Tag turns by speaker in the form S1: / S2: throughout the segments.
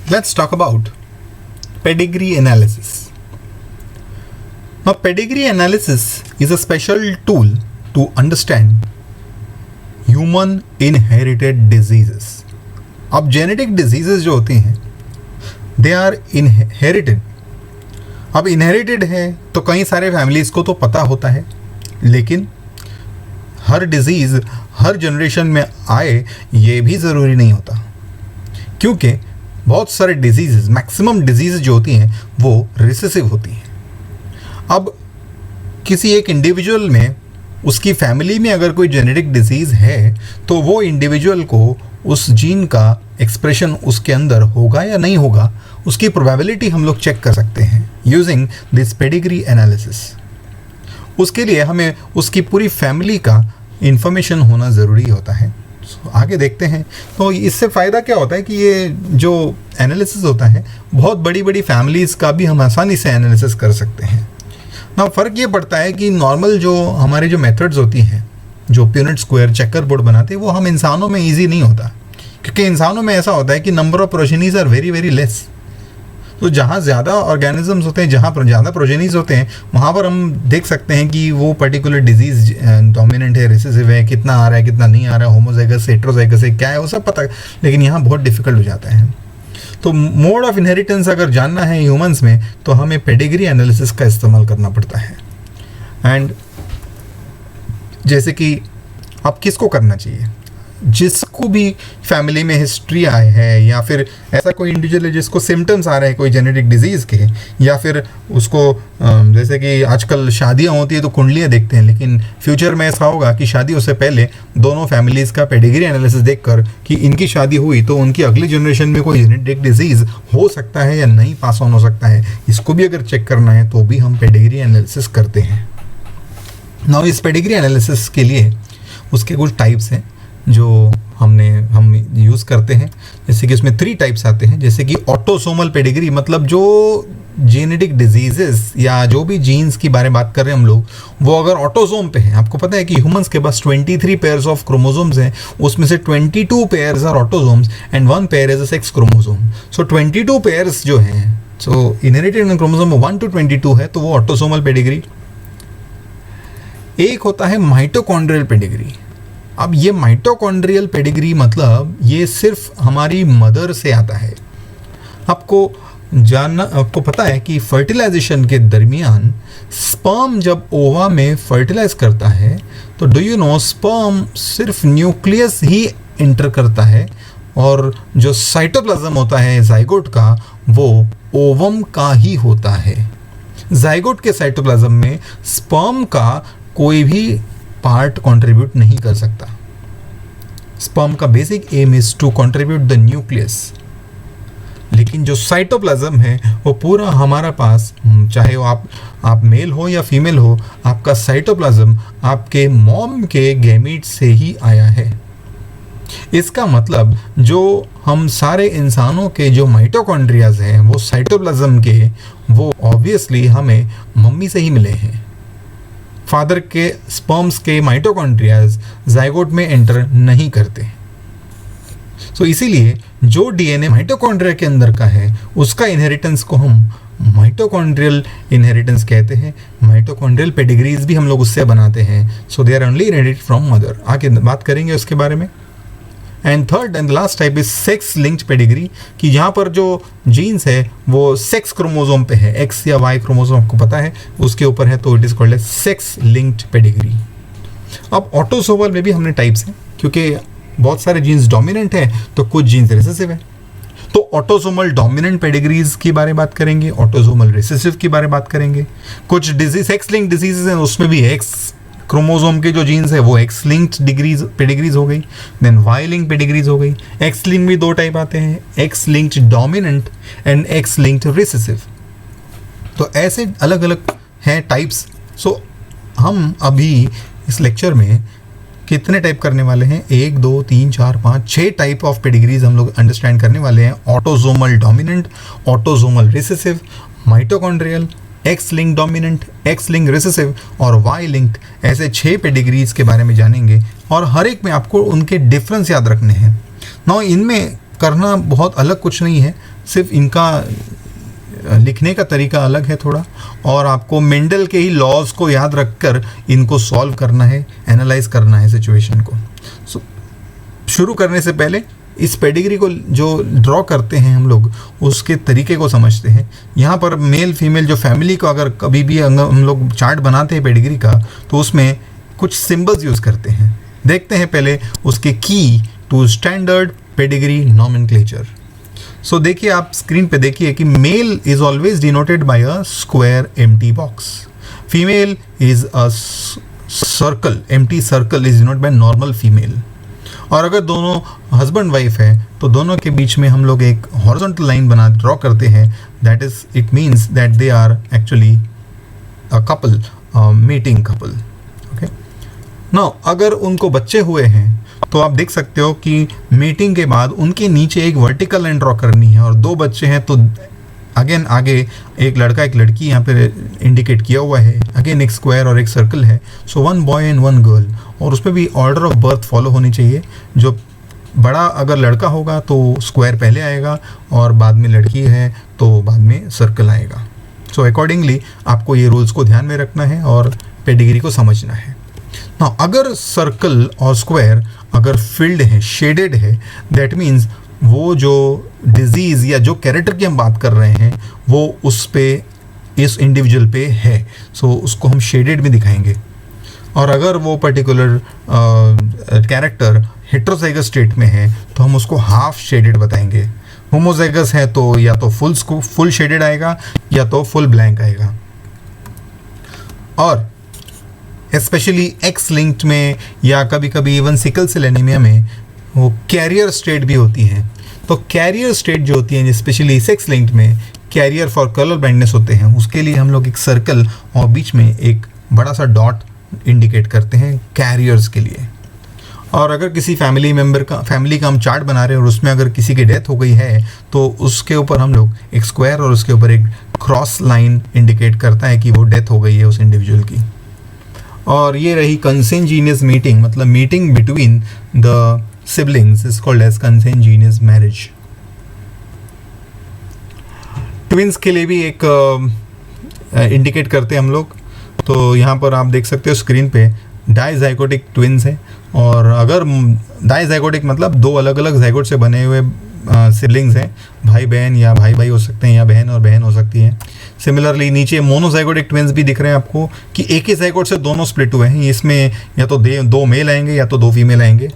S1: let's talk about pedigree analysis. Now, pedigree analysis is a special tool to understand human inherited diseases. अब genetic diseases जो होती हैं they are inherited. अब inherited है तो कई सारे फैमिलीज़ को तो पता होता है, लेकिन हर डिज़ीज़ हर जनरेशन में आए ये भी ज़रूरी नहीं होता, क्योंकि बहुत सारे डिजीज़, मैक्सिमम डिजीज़ जो होती हैं वो रिसेसिव होती हैं. अब किसी एक इंडिविजुअल में, उसकी फैमिली में अगर कोई जेनेटिक डिजीज़ है तो वो इंडिविजुअल को उस जीन का एक्सप्रेशन उसके अंदर होगा या नहीं होगा, उसकी प्रोबेबिलिटी हम लोग चेक कर सकते हैं यूजिंग दिस पेडिग्री एनालिसिस. उसके लिए हमें उसकी पूरी फैमिली का इंफॉर्मेशन होना ज़रूरी होता है. आगे देखते हैं. तो इससे फ़ायदा क्या होता है कि ये जो एनालिसिस होता है बहुत बड़ी बड़ी फैमिलीज़ का भी हम आसानी से एनालिसिस कर सकते हैं. ना फ़र्क ये पड़ता है कि नॉर्मल जो हमारे जो मेथड्स होती हैं, जो प्यूनेट स्क्वायर, चेकर बोर्ड बनाते हैं, वो हम इंसानों में ईजी नहीं होता, क्योंकि इंसानों में ऐसा होता है कि number of progenies are very very less. तो जहाँ ज़्यादा ऑर्गेनिजम्स होते हैं, जहाँ पर ज़्यादा प्रोजेनीज होते हैं, वहाँ पर हम देख सकते हैं कि वो पर्टिकुलर डिजीज़ डोमिनेंट है, रिसेसिव है, कितना आ रहा है, कितना नहीं आ रहा है, होमोजाइगस, हेटेरोजाइगस है, क्या है, वो सब पता है. लेकिन यहाँ बहुत डिफिकल्ट हो जाता है. तो मोड ऑफ इनहेरिटेंस अगर जानना है ह्यूमंस में तो हमें पेडिग्री एनालिसिस का इस्तेमाल करना पड़ता है. एंड जैसे कि अब किसको करना चाहिए, जिसको भी फैमिली में हिस्ट्री आए है, या फिर ऐसा कोई इंडिविजुअल है जिसको सिम्टम्स आ रहे हैं कोई जेनेटिक डिजीज़ के, या फिर उसको जैसे कि आजकल शादियां होती है तो कुंडलियां देखते हैं, लेकिन फ्यूचर में ऐसा होगा कि शादियों से पहले दोनों फैमिलीज़ का पेडिग्री एनालिसिस देखकर कि इनकी शादी हुई तो उनकी अगली जनरेशन में कोई जेनेटिक डिजीज़ हो सकता है या नहीं पास ऑन हो सकता है, इसको भी अगर चेक करना है तो भी हम पेडिग्री एनालिसिस करते हैं. नाउ इस पेडिग्री एनालिसिस के लिए उसके कुछ टाइप्स हैं जो हम यूज़ करते हैं. जैसे कि उसमें 3 टाइप्स आते हैं. जैसे कि ऑटोसोमल पेडिग्री, मतलब जो जेनेटिक डिजीजेस या जो भी जीन्स की बारे में बात कर रहे हैं हम लोग, वो अगर ऑटोसोम पे हैं. आपको पता है कि ह्यूमंस के पास 23 पेयर्स ऑफ क्रोमोसोम्स हैं, उसमें से 22 pairs are autosomes and 1 pair is a sex chromosome. So 22 pairs जो हैं, so inherited in chromosome 1 to 22 है, तो वो ऑटोसोमल पेडिग्री. एक होता है माइटोकॉन्ड्रियल पेडिग्री. अब ये माइटोकॉन्ड्रियल पेडिग्री मतलब ये सिर्फ हमारी मदर से आता है. आपको पता है कि फर्टिलाइजेशन के दरमियान स्पर्म जब ओवा में फर्टिलाइज करता है तो डू यू नो स्पर्म सिर्फ न्यूक्लियस ही इंटर करता है, और जो साइटोप्लाज्म होता है जाइगोट का वो ओवम का ही होता है. जाइगोट के साइटोप्लाज्म में स्पर्म का कोई भी पार्ट कंट्रीब्यूट नहीं कर सकता. स्पर्म का basic aim is to contribute the nucleus, लेकिन जो साइटोप्लाज्म है वो पूरा हमारा पास, चाहे वो आप मेल हो या फीमेल हो, आपका साइटोप्लाज्म आपके मॉम के गैमीट से ही आया है. इसका मतलब जो हम सारे इंसानों के जो माइटोकॉन्ड्रियाज हैं वो साइटोप्लाज्म के, वो ऑब्वियसली हमें मम्मी से ही मिले हैं. फादर के स्पर्म्स के माइटोकॉन्ड्रियाज जाइगोट में एंटर नहीं करते. सो इसीलिए जो डीएनए माइटोकॉन्ड्रिया के अंदर का है उसका इनहेरिटेंस को हम माइटोकॉन्ड्रियल इनहेरिटेंस कहते हैं. माइटोकॉन्ड्रियल पेडिग्रीज भी हम लोग उससे बनाते हैं. So they are only inherited from mother. आगे बात करेंगे उसके बारे में. And third and last type is sex linked pedigree, कि यहाँ पर जो जीन्स है वो सेक्स क्रोमोसोम पे है, एक्स या वाई क्रोमोसोम आपको पता है उसके ऊपर है, तो it is called as sex linked pedigree. अब ऑटोसोमल में भी हमने टाइप्स हैं, क्योंकि बहुत सारे जीन्स डोमिनेंट हैं तो कुछ जीन्स रिसेसिव हैं. तो ऑटोसोमल डोमिनेंट पेडिग्रीज की बारे में बात करेंगे, ऑटोसोमल रिसेसिव की बारे में बात करेंगे. कुछ डिजीज सेक्स लिंक्ड डिजीजेज हैं, उसमें भी एक्स क्रोमोसोम के जो जीन्स है वो एक्स लिंक्ड पेडिग्रीज हो गई. देन वाई लिंक्ड पेडिग्रीज हो गई. एक्स लिंक भी 2 टाइप आते हैं, x linked dominant and x linked recessive. तो ऐसे अलग अलग हैं टाइप्स. सो हम अभी इस लेक्चर में कितने टाइप करने वाले हैं, 1 2 3 4 5 6 टाइप ऑफ पेडिग्रीज हम लोग अंडरस्टैंड करने वाले हैं. Autosomal dominant, autosomal recessive, mitochondrial, x link dominant, x link recessive और वाई लिंक्ड. ऐसे 6 पेडिग्रीज के बारे में जानेंगे और हर एक में आपको उनके डिफरेंस याद रखने हैं. नाउ इनमें करना बहुत अलग कुछ नहीं है, सिर्फ इनका लिखने का तरीका अलग है थोड़ा, और आपको मेंडल के ही लॉज को याद रखकर इनको सॉल्व करना है, एनालाइज करना है सिचुएशन को। शुरू करने से पहले इस पेडिग्री को जो ड्रॉ करते हैं हम लोग, उसके तरीके को समझते हैं। यहाँ पर मेल फीमेल जो फैमिली को अगर कभी भी हम लोग चार्ट बनाते हैं पेडिग्री का, तो उसमें कुछ सिंबल्स यूज़ करते हैं। देखते हैं पहले उसके key to standard pedigree nomenclature. So देखिए, आप स्क्रीन पे देखिए कि male is always denoted by a square empty box, female is a circle, empty circle is denoted by normal female. और अगर दोनों हस्बैंड वाइफ है तो दोनों के बीच में हम लोग एक हॉरिजॉन्टल लाइन बना ड्रॉ करते हैं, that is it means that they are actually a couple, mating couple. Okay, now अगर उनको बच्चे हुए हैं तो आप देख सकते हो कि मीटिंग के बाद उनके नीचे एक वर्टिकल लाइन ड्रॉ करनी है, और दो बच्चे हैं तो अगेन आगे एक लड़का एक लड़की यहाँ पे इंडिकेट किया हुआ है, अगेन एक स्क्वायर और एक सर्कल है। सो 1 बॉय एंड 1 गर्ल, और उसमें भी ऑर्डर ऑफ बर्थ फॉलो होनी चाहिए। जो बड़ा अगर लड़का होगा तो स्क्वायर पहले आएगा, और बाद में लड़की है तो बाद में सर्कल आएगा। सो अकॉर्डिंगली आपको ये रूल्स को ध्यान में रखना है और पेडिग्री को समझना है। ना अगर सर्कल और स्क्वायर अगर फिल्ड है, शेडेड है, दैट मीन्स वो जो डिजीज़ या जो कैरेक्टर की हम बात कर रहे हैं वो उस पे, इस इंडिविजुअल पे है। सो उसको हम शेडेड में दिखाएंगे। और अगर वो पर्टिकुलर कैरेक्टर हेट्रोजाइगस स्टेट में है तो हम उसको हाफ शेडेड बताएंगे। होमोजाइगस है तो या तो फुल शेडेड आएगा या तो फुल ब्लैंक आएगा। और स्पेशली एक्स लिंक्ड में या कभी कभी इवन सिकल सेल एनीमिया में वो कैरियर स्टेट भी होती है। तो कैरियर स्टेट जो होती है, स्पेशली सेक्स लिंक्ड में कैरियर फॉर कलर ब्लाइंडनेस होते हैं, उसके लिए हम लोग एक सर्कल और बीच में एक बड़ा सा डॉट इंडिकेट करते हैं कैरियर्स के लिए। और अगर किसी फैमिली का हम चार्ट बना रहे हैं और उसमें अगर किसी की डेथ हो गई है तो उसके ऊपर हम लोग एक स्क्वायर और उसके ऊपर एक क्रॉस लाइन इंडिकेट करता है कि वो डेथ हो गई है उस इंडिविजुअल की। और ये रही कंसेंजीनियस मीटिंग, मतलब meeting between the siblings is called as consanguineous marriage. Twins के लिए भी एक इंडिकेट करते हैं हम लोग। तो यहाँ पर आप देख सकते हो स्क्रीन पे डाइजाइगोटिक ट्विंस हैं, और अगर डाइजाइगोटिक मतलब दो अलग अलग जाइगोट से बने हुए सिबलिंग्स हैं, भाई बहन या भाई भाई हो सकते हैं या बहन और बहन हो सकती हैं। सिमिलरली नीचे मोनोजाइगोटिक ट्विंस भी दिख रहे हैं आपको कि एक ही जाइगोट से दोनों स्प्लिट हुए हैं। इसमें या तो दो मेल आएंगे या तो दो फीमेल आएंगे।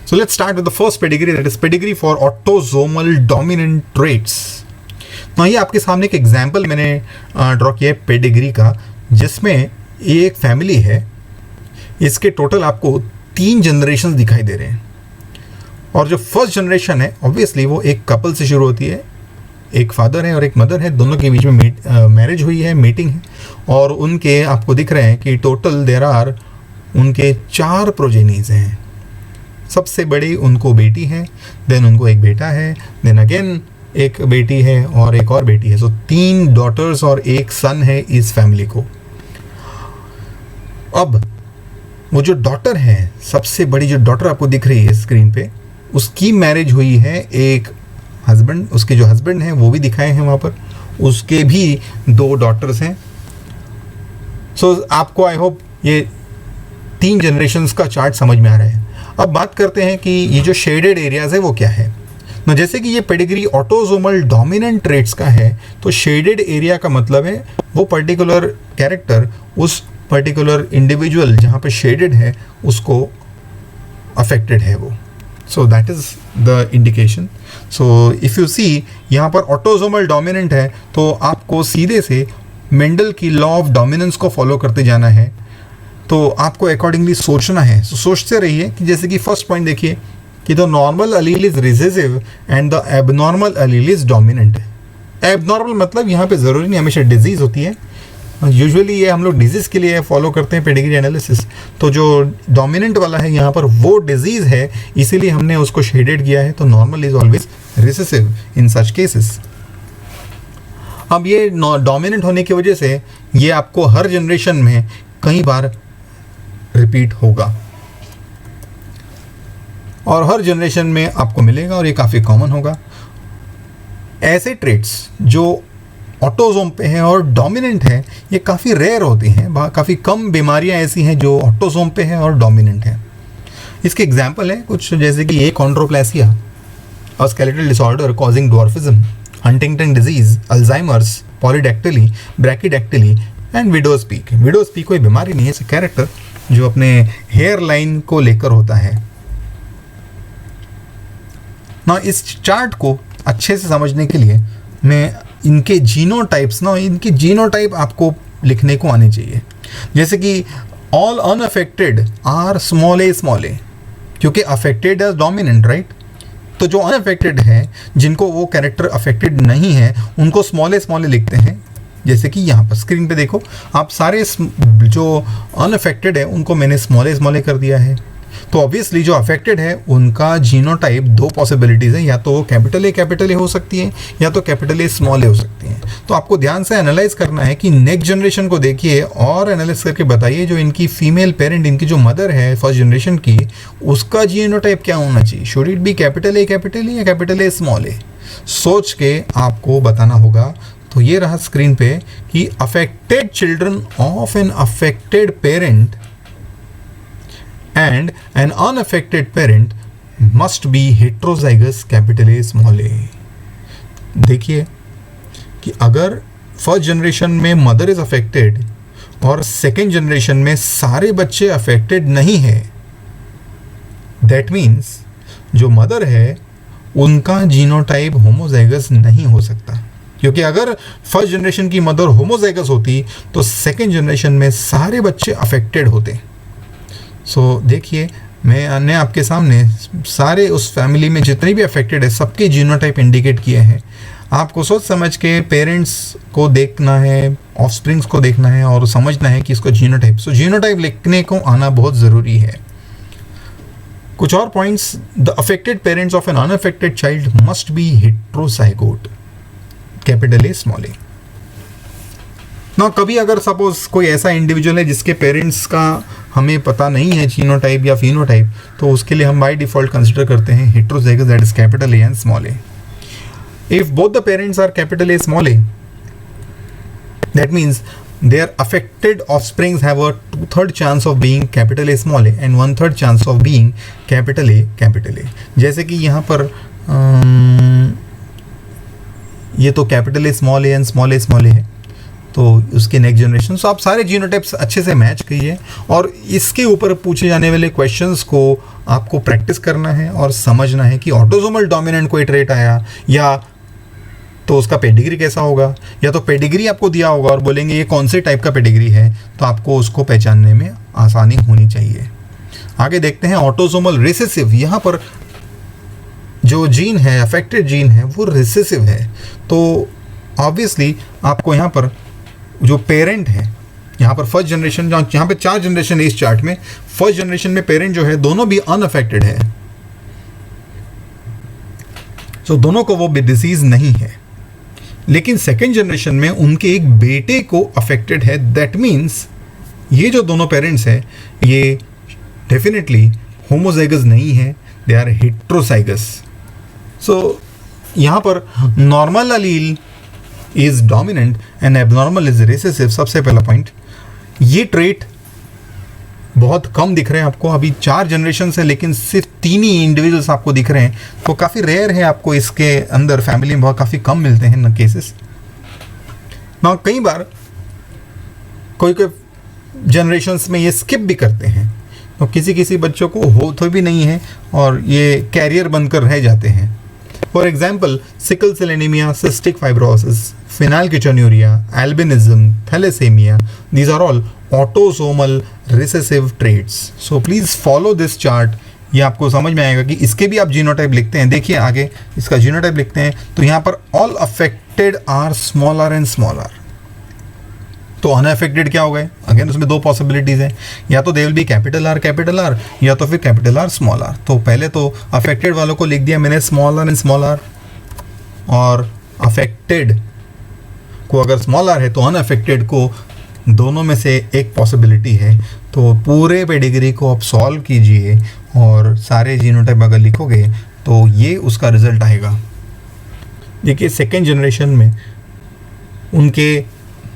S1: So let's start with the first pedigree, that is pedigree for autosomal dominant traits. ना ये आपके सामने एक एग्जाम्पल मैंने ड्रॉ किया है पेडिग्री का, जिसमें ये एक फैमिली है। इसके टोटल आपको 3 जनरेशन दिखाई दे रहे हैं। और जो फर्स्ट जनरेशन है ऑब्वियसली वो एक कपल से शुरू होती है, एक फादर है और एक मदर है, दोनों के बीच में मैरिज हुई है, मीटिंग है, और उनके आपको दिख रहे हैं कि टोटल देयर आर उनके 4 प्रोजेनीज हैं। सबसे बड़ी उनको बेटी है, देन उनको एक बेटा है, देन अगेन एक बेटी है और एक और बेटी है। सो 3 डॉटर्स और एक सन है इस फैमिली को। अब वो जो डॉटर है, सबसे बड़ी जो डॉटर आपको दिख रही है स्क्रीन पे, उसकी मैरिज हुई है एक हस्बैंड, उसके जो हस्बैंड हैं वो भी दिखाए हैं वहाँ पर, उसके भी 2 डॉटर्स हैं। सो आपको आई होप ये 3 जनरेशन्स का चार्ट समझ में आ रहा है। अब बात करते हैं कि ये जो शेडेड एरियाज है वो क्या है। ना जैसे कि ये पेडिग्री ऑटोसोमल डोमिनेंट ट्रेट्स का है, तो शेडेड एरिया का मतलब है वो पर्टिकुलर कैरेक्टर उस पर्टिकुलर इंडिविजुअल जहाँ पे शेडेड है उसको अफेक्टेड है वो। So that is the indication. So if you see यहाँ पर ऑटोसोमल डोमिनेंट है तो आपको सीधे से मेंडल की लॉ ऑफ डोमिनेंस को फॉलो करते जाना है। तो आपको अकॉर्डिंगली सोचना है। सो सोचते रहिए कि जैसे कि फर्स्ट पॉइंट देखिए कि the normal Aleel is recessive and the abnormal Aleel is dominant. Abnormal मतलब यहाँ पे ज़रूरी नहीं हमेशा डिजीज़ होती है, यूजुअली ये हम लोग डिजीज़ के लिए फॉलो करते हैं पेडिग्री एनालिसिस। तो जो डोमिनेंट वाला है यहाँ पर वो डिजीज़ है, इसीलिए हमने उसको शेडेड किया है। तो normal is always recessive in such cases. अब ये डोमिनेंट होने की वजह से ये आपको हर जनरेशन में कई बार रिपीट होगा। और हर जनरेशन में आपको मिलेगा और ये काफ़ी कॉमन होगा। ऐसे ट्रेट्स जो ऑटोसोम पे है और डोमिनेंट है ये काफ़ी रेयर होती हैं, काफ़ी कम बीमारियां ऐसी हैं जो ऑटोसोम पे है और डोमिनेंट है। इसके एग्जांपल है कुछ, जैसे कि achondroplasia, a skeletal disorder causing dwarfism, Huntington disease, Alzheimer's, polydactyly, brachydactyly and widow's peak. Widow's peak कोई बीमारी नहीं है, इट्स कैरेक्टर जो अपने हेयर लाइन को लेकर होता है ना। इस चार्ट को अच्छे से समझने के लिए मैं इनके जीनोटाइप्स ना, इनके जीनोटाइप आपको लिखने को आने चाहिए। जैसे कि ऑल अनअफेक्टेड आर स्मॉल ए, क्योंकि अफेक्टेड एज डोमिनेंट, राइट। तो जो अनअफेक्टेड है, जिनको वो कैरेक्टर अफेक्टेड नहीं है, उनको स्मॉल ए लिखते हैं। जैसे कि यहाँ पर स्क्रीन पे देखो आप, सारे जो अनअफेक्टेड है उनको मैंने स्मॉल ए कर दिया है। तो ऑब्वियसली जो अफेक्टेड है उनका जीनोटाइप दो पॉसिबिलिटीज़ है, या तो वो कैपिटल ए हो सकती है या तो कैपिटल ए स्मॉल ए हो सकती है। तो आपको ध्यान से एनालाइज करना है कि नेक्स्ट जनरेशन को देखिए और एनालाइज करके बताइए जो इनकी फीमेल पेरेंट, इनकी जो मदर है फर्स्ट जनरेशन की, उसका जीनोटाइप क्या होना चाहिए। Should it be capital A या कैपिटल ए स्मॉल ए, सोच के आपको बताना होगा। तो ये रहा स्क्रीन पे कि affected children of an affected parent and an unaffected parent must be heterozygous capital A small a। देखिए कि अगर फर्स्ट जनरेशन में मदर इज अफेक्टेड और सेकेंड जनरेशन में सारे बच्चे अफेक्टेड नहीं है, दैट मीन्स जो मदर है उनका जीनोटाइप होमोजाइगस नहीं हो सकता। क्योंकि अगर फर्स्ट जनरेशन की मदर होमोजाइगस होती तो सेकेंड जनरेशन में सारे बच्चे अफेक्टेड होते। सो देखिए मैंने आपके सामने सारे उस फैमिली में जितने भी अफेक्टेड है सबके जीनोटाइप इंडिकेट किए हैं। आपको सोच समझ के पेरेंट्स को देखना है, ऑफस्प्रिंग्स को देखना है और समझना है कि इसको जीनोटाइप, सो जीनोटाइप लिखने को आना बहुत ज़रूरी है। कुछ और points, the affected parents of an unaffected child must be heterozygote, capital A small A. ना कभी अगर सपोज कोई ऐसा इंडिविजुअल है जिसके पेरेंट्स का हमें पता नहीं है जीनोटाइप या फिनोटाइप, तो उसके लिए हम बाय डिफॉल्ट कंसिडर करते हैं heterozygous, that is capital A and small A. If both the parents are capital A small A, that means their affected offsprings have a 2/3 chance of being capital A small a and 1/3 chance of being capital A। जैसे कि यहाँ पर ये तो capital A small A and small A है, तो उसके next generation. सो आप सारे जीनोटाइप्स अच्छे से मैच करिए और इसके ऊपर पूछे जाने वाले क्वेश्चंस को आपको प्रैक्टिस करना है और समझना है कि ऑटोसोमल डोमिनेंट कोई ट्रेट आया या तो उसका पेडिग्री कैसा होगा, या तो पेडिग्री आपको दिया होगा और बोलेंगे ये कौन से टाइप का पेडिग्री है, तो आपको उसको पहचानने में आसानी होनी चाहिए। आगे देखते हैं ऑटोसोमल रिसेसिव। यहाँ पर जो जीन है, अफेक्टेड जीन है, वो रिसेसिव है। तो ऑब्वियसली आपको यहाँ पर जो पेरेंट है, यहाँ पर फर्स्ट जनरेशन, यहाँ पे 4 जनरेशन है इस चार्ट में, फर्स्ट जनरेशन में पेरेंट जो है दोनों भी अनअफेक्टेड है, सो दोनों को वो डिसीज नहीं है। लेकिन सेकेंड जनरेशन में उनके एक बेटे को अफेक्टेड है, दैट मीन्स ये जो दोनों पेरेंट्स हैं ये डेफिनेटली होमोजाइगस नहीं है, दे आर हेट्रोजाइगस। सो यहाँ पर normal Aleel is dominant and abnormal is recessive. सबसे पहला पॉइंट, ये ट्रेट बहुत कम दिख रहे हैं आपको, अभी 4 जनरेशन से, लेकिन सिर्फ 3 ही इंडिविजुअल्स आपको दिख रहे हैं, तो काफ़ी रेयर है आपको इसके अंदर, फैमिली में बहुत काफ़ी कम मिलते हैं न केसेस ना। कई बार कोई जनरेशंस में ये स्किप भी करते हैं, तो किसी बच्चों को हो तो भी नहीं है और ये कैरियर बनकर रह जाते हैं। For example sickle cell anaemia, cystic fibrosis, phenylketonuria, albinism, thalassemia, these are all autosomal recessive traits. So please follow this chart. ये आपको समझ में आएगा कि इसके भी आप जीनोटाइप लिखते हैं। देखिए आगे इसका जीनोटाइप लिखते हैं तो यहाँ पर all affected are smaller and smaller. तो अनअफेक्टेड क्या हो गए? अगेन उसमें 2 पॉसिबिलिटीज़ हैं, या तो they will be capital R या तो फिर कैपिटल आर स्मॉल आर। तो पहले तो अफेक्टेड वालों को लिख दिया मैंने स्मॉलर एंड स्मॉलर, और अफेक्टेड को अगर स्मॉल आर है तो अनअफेक्टेड को दोनों में से एक पॉसिबिलिटी है, तो पूरे पेडिग्री को आप सॉल्व कीजिए और सारे जीनोटाइप अगर लिखोगे तो ये उसका रिजल्ट आएगा। देखिए सेकेंड जनरेशन में उनके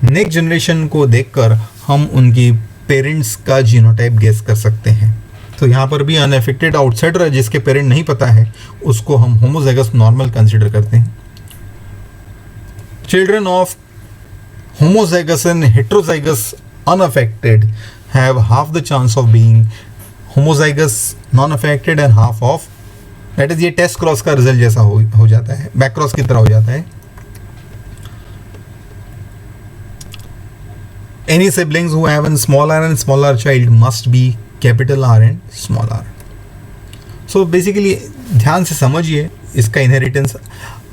S1: नेक्स्ट जनरेशन को देखकर हम उनकी पेरेंट्स का जीनोटाइप गेस कर सकते हैं। तो यहाँ पर भी अनएफेक्टेड आउटसाइडर है जिसके पेरेंट नहीं पता है, उसको हम होमोजाइगस नॉर्मल कंसिडर करते हैं। Children of homozygous and heterozygous unaffected have half the chance of being homozygous non-affected and half of, that is ये टेस्ट क्रॉस का रिजल्ट जैसा हो जाता है, बैक क्रॉस की तरह हो जाता है। Any siblings who have a small r and smaller child must be capital R and small r. So basically ध्यान से समझिए इसका इनहेरिटेंस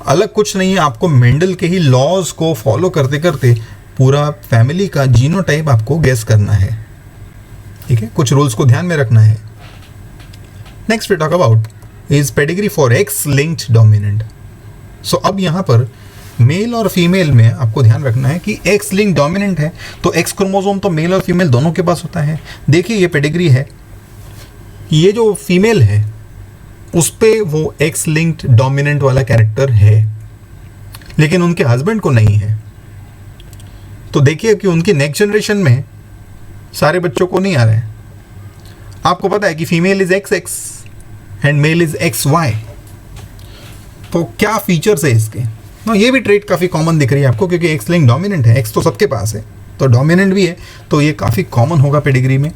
S1: अलग कुछ नहीं है, आपको मेंडल के ही लॉज को फॉलो करते करते पूरा फैमिली का जीनोटाइप आपको गेस करना है। ठीक है, कुछ रूल्स को ध्यान में रखना है। Next we talk about is pedigree for X linked dominant. So अब यहाँ पर मेल और फीमेल में आपको ध्यान रखना है कि एक्स लिंक डोमिनेंट है तो एक्स क्रोमोसोम तो मेल और फीमेल दोनों के पास होता है। देखिए ये पेडिग्री है, ये जो फीमेल है उस पे वो एक्स लिंक्ड डोमिनेंट वाला कैरेक्टर है, लेकिन उनके हस्बैंड को नहीं है। तो देखिए कि उनकी नेक्स्ट जनरेशन में सारे बच्चों को नहीं आ रहा है। आपको पता है कि female is X X and male is X Y. तो क्या फीचर्स है इसके? ना ये भी ट्रेट काफ़ी कॉमन दिख रही है आपको, क्योंकि एक्स लिंक डोमिनेंट है, एक्स तो सबके पास है तो डोमिनेंट भी है, तो ये काफ़ी कॉमन होगा पेडिग्री में।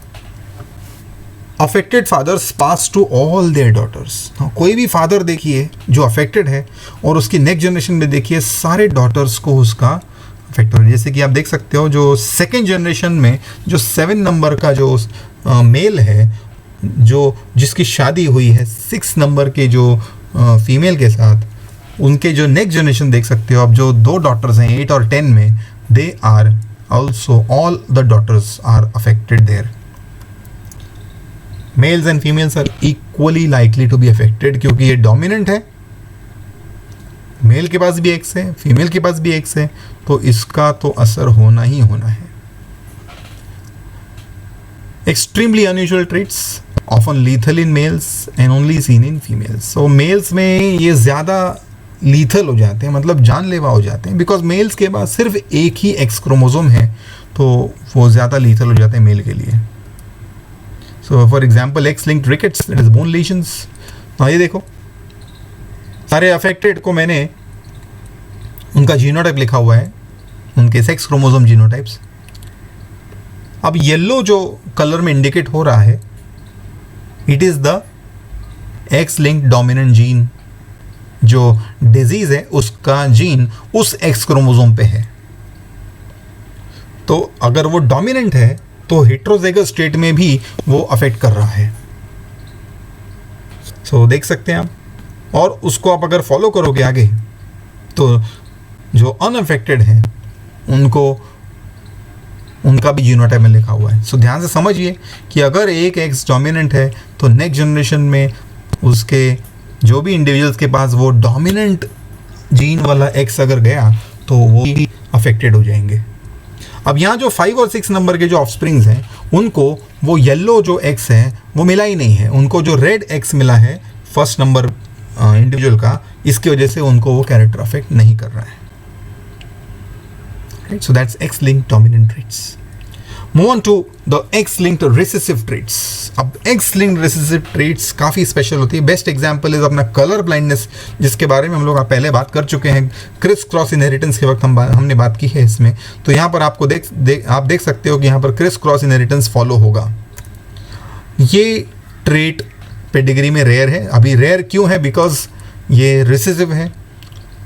S1: Affected fathers pass to all their daughters. कोई भी फादर देखिए जो अफेक्टेड है और उसकी नेक्स्ट जनरेशन में देखिए सारे डॉटर्स को उसका अफेक्ट हो रहा है। जैसे कि आप देख सकते हो जो सेकेंड जनरेशन में जो 7 नंबर का जो मेल है, जो जिसकी शादी हुई है 6 नंबर के जो फीमेल के साथ, उनके जो नेक्स्ट जनरेशन देख सकते हो आप, जो 2 डॉटर्स हैं 8 और 10 में, they are also all the daughters are affected there. Males and females are equally likely to be affected, क्योंकि ये डोमिनेंट है, मेल के पास भी एक्स है, फीमेल के पास भी एक्स है, तो इसका तो असर होना ही होना है। Extremely unusual traits often lethal in males and only seen in females. So males में ये ज़्यादा लीथल हो जाते हैं, मतलब जानलेवा हो जाते हैं, बिकॉज मेल्स के पास सिर्फ एक ही एक्स क्रोमोसोम है, तो वो ज़्यादा लीथल हो जाते हैं मेल के लिए। So for example X linked rickets, that is bone lesions. हाँ ये देखो सारे अफेक्टेड को मैंने उनका जीनोटाइप लिखा हुआ है, उनके सेक्स क्रोमोसोम जीनोटाइप्स। अब येलो जो कलर में इंडिकेट हो रहा है, it is the X linked dominant gene. जो डिजीज है उसका जीन उस एक्स क्रोमोसोम पे है, तो अगर वो डोमिनेंट है तो हेट्रोजाइगस स्टेट में भी वो अफेक्ट कर रहा है। सो देख सकते हैं आप, और उसको आप अगर फॉलो करोगे आगे तो जो अनअफेक्टेड हैं उनको उनका भी जीनोटाइप में लिखा हुआ है। सो ध्यान से समझिए कि अगर एक एक्स डोमिनेंट है तो नेक्स्ट जनरेशन में उसके जो भी इंडिविजुअल्स के पास वो डोमिनेंट जीन वाला एक्स अगर गया तो वो भी अफेक्टेड हो जाएंगे। अब यहाँ जो 5 और 6 नंबर के जो ऑफस्प्रिंग्स हैं उनको वो येलो जो एक्स है वो मिला ही नहीं है, उनको जो रेड एक्स मिला है फर्स्ट नंबर इंडिविजुअल का, इसकी वजह से उनको वो कैरेक्टर अफेक्ट नहीं कर रहा है। Right, so that's X linked dominant traits. Move on to the X linked recessive traits. अब एक्स लिंक्ड रिसेसिव ट्रेट्स काफ़ी स्पेशल होती है। बेस्ट एग्जांपल इज अपना कलर ब्लाइंडनेस, जिसके बारे में हम लोग पहले बात कर चुके हैं। क्रिस क्रॉस इनहेरिटेंस के वक्त हमने बात की है इसमें। तो यहाँ पर आपको आप देख सकते हो कि यहाँ पर क्रिस क्रॉस इनहेरिटेंस फॉलो होगा। ये ट्रेट पेडिग्री में रेयर है। अभी रेयर क्यों है? बिकॉज ये रिसेसिव है,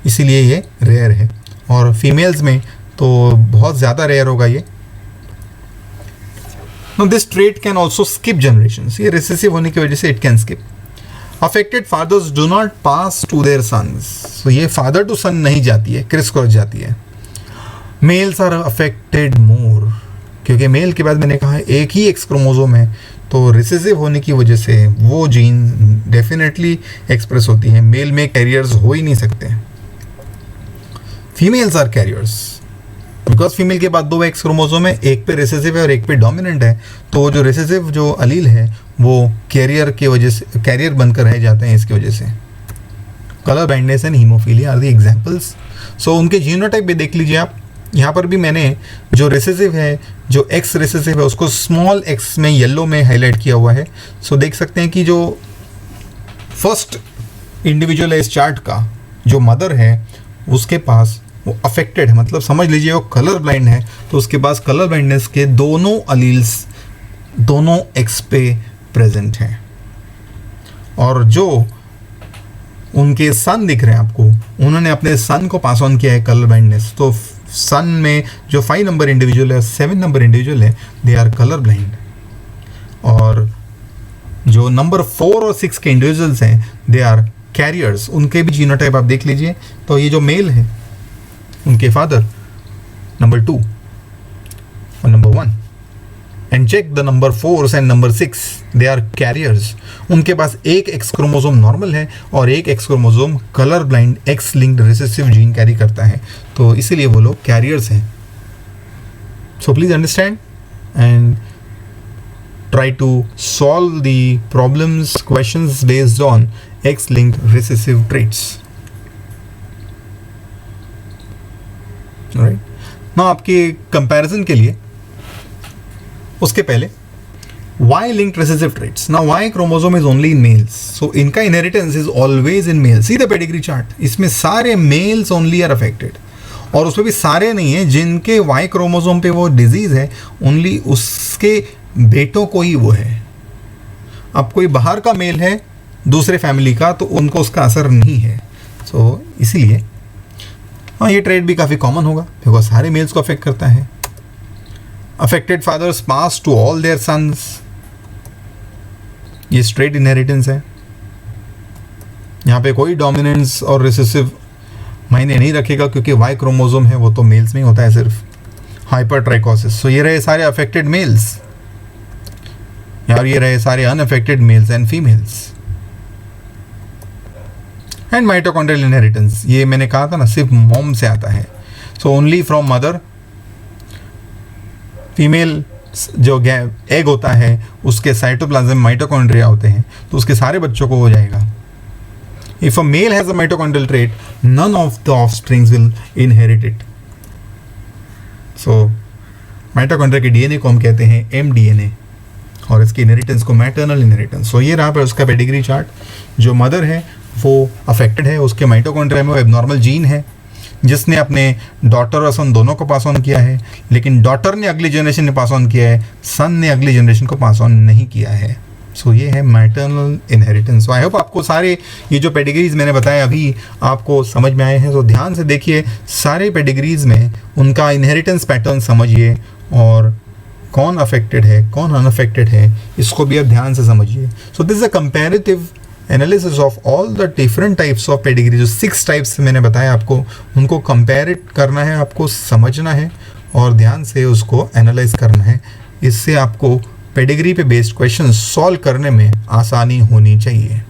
S1: इसीलिए ये रेयर है। और फीमेल्स में तो बहुत ज़्यादा रेयर होगा ये। Now this trait can also skip generations. ये recessive होने की वजह से it can skip. Affected fathers do not pass to their sons. So ये father to son नहीं जाती है, criss cross जाती है. Males are affected more. क्योंकि मेल के बाद मैंने कहा एक ही एक्स क्रोमोसोम है, तो रिसेसिव होने की वजह से वो जीन डेफिनेटली एक्सप्रेस होती है। मेल में कैरियर्स हो ही नहीं सकते। Females are carriers because female के बाद 2 एक्स क्रोमोसोम है, एक पे रिसेसिव है और एक पे डोमिनेंट है, तो जो रिसेसिव जो अलील है वो कैरियर की वजह से, कैरियर बनकर रह जाते हैं इसकी वजह से। Colour blindness and haemophilia are the examples. So उनके जीनोटाइप भी देख लीजिए आप। यहाँ पर भी मैंने जो रिसेसिव है, जो एक्स रिसेसिव है, उसको स्मॉल एक्स में येलो में हाईलाइट किया हुआ है। सो देख सकते हैं कि जो फर्स्ट इंडिविजुअल है इस चार्ट का, जो मदर है उसके पास वो अफेक्टेड है, मतलब समझ लीजिए वो कलर ब्लाइंड है, तो उसके पास कलर ब्लाइंडनेस के दोनों अलील्स दोनों एक्स पे प्रेजेंट हैं। और जो उनके सन दिख रहे हैं आपको, उन्होंने अपने सन को पास ऑन किया है कलर ब्लाइंडनेस। तो सन में जो 5 नंबर इंडिविजुअल है, 7 नंबर इंडिविजुअल है, दे आर कलर ब्लाइंड। और जो नंबर 4 और 6 के इंडिविजुअल्स हैं, दे आर कैरियर्स। उनके भी जीनोटाइप आप देख लीजिए। तो ये जो मेल है, उनके फादर नंबर 2 और number 1, and check the number 4 and number 6, they are carriers. उनके पास एक एक्स क्रोमोसोम नॉर्मल है और एक X chromosome colour blind X linked recessive gene carry करता है, तो इसीलिए वो लोग कैरियर्स हैं। So please understand and try to solve the problems, questions based on X-linked recessive traits. Right? Now आपके comparison के लिए उसके पहले Y-linked recessive traits. Now Y chromosome is only in males, so इनका inheritance is always in males. See the pedigree chart. इसमें सारे males only are affected. और उसमें भी सारे नहीं है, जिनके Y क्रोमोसोम पे वो डिजीज है, ओनली उसके बेटों को ही वो है। अब कोई बाहर का मेल है दूसरे फैमिली का, तो उनको उसका असर नहीं है। सो इसीलिए हाँ, ये ट्रेड भी काफ़ी कॉमन होगा, बिकॉज सारे मेल्स को अफेक्ट करता है। Affected fathers pass to all their sons, ये स्ट्रेट इनहेरिटेंस है। यहाँ पे कोई डोमिनेंस और रिसेसिव मायने नहीं रखेगा, क्योंकि वाई क्रोमोसोम है वो तो मेल्स में ही होता है सिर्फ। हाइपरट्राइकोसिस। सो ये रहे सारे अफेक्टेड मेल्स, और ये रहे सारे unaffected mails and females. And mitochondrial inheritance, ये मैंने कहा था ना, सिर्फ मॉम से आता है। So only from mother. Female जो एग होता है उसके साइटोप्लाज्म माइटोकॉन्ड्रिया होते हैं, तो उसके सारे बच्चों को हो जाएगा। If a male has a mitochondrial trait, none of the offspring will inherit it. So mitochondria के डीएनए को हम कहते हैं एमडीएनए, और इसकी इनहेरिटेंस को मैटरनल इनहेरिटेंस। सो ये रहा पर उसका पेडिग्री चार्ट। जो मदर है वो अफेक्टेड है, उसके माइटोकॉन्ड्रिया में वो एबनॉर्मल जीन है, जिसने अपने डॉटर और सन दोनों को पास ऑन किया है, लेकिन डॉटर ने अगली जनरेशन में पास ऑन किया है, सन ने अगली जनरेशन को पास ऑन नहीं किया है। सो ये है मैटरनल इनहेरिटेंस। आई होप आपको सारे ये जो पेडिग्रीज मैंने बताए अभी आपको समझ में आए हैं। तो ध्यान से देखिए, सारे पेडिग्रीज में उनका इनहेरिटेंस पैटर्न समझिए, और कौन अफेक्टेड है कौन अनअफेक्टेड है इसको भी आप ध्यान से समझिए। So this is a comparative analysis of all the different types of pedigree. जो 6 टाइप्स मैंने बताया आपको, उनको कंपेयर करना है, आपको समझना है और ध्यान से उसको एनालाइज करना है। इससे आपको पेडिग्री पे बेस्ड क्वेश्चन सॉल्व करने में आसानी होनी चाहिए।